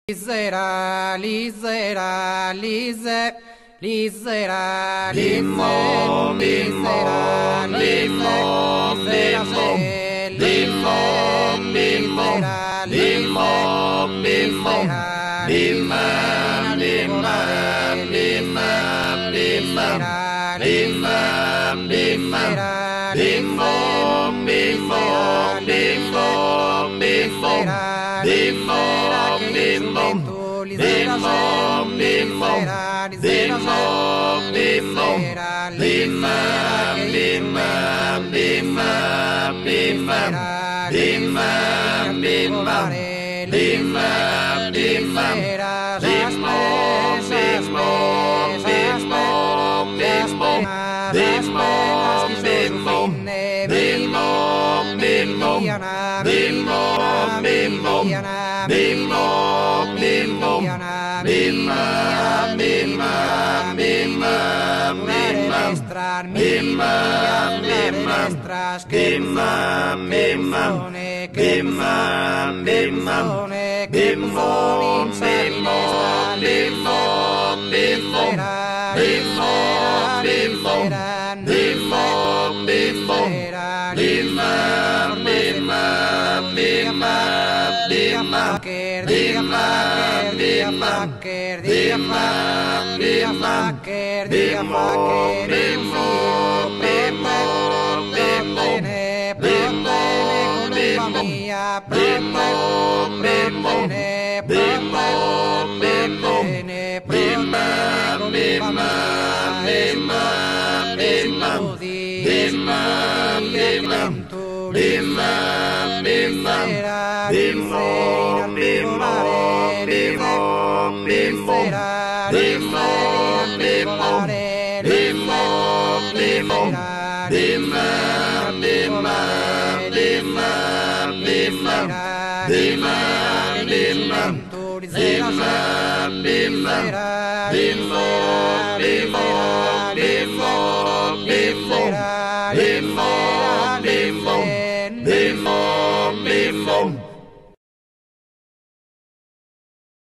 Lisera, lisera, lise, lisera, Limo, lisera, limo, lise, limo, limo, lisera, limo, limo, lisera, lima, lima, lima, lima, lima, lima, limo, limo, limo, limo, limo, limo, limo, limo, limo, limo, lima, lima, lima, lima, lima, lima, lima, lima, limo, limo, limo, limo, limo, limo, limo, limo, limo, limo, limo, limo, lima, lima, lima, lima, lima, lima, lima, lima, lima, lima, limo, limo, limo, limo, limo, limo, limo, limo, lima, lima, lima, lima, lima, lima, lima, lima, limo, limo, limo, limo, limo, limo, limo, limo, limo, limo, lima, lima, lima, lima, lima, lima, lima, lima, limo, limo, limo, limo, limo, limo, limo, limo, lima, lima, lima, lima, lima, lima, lima, lima, limo,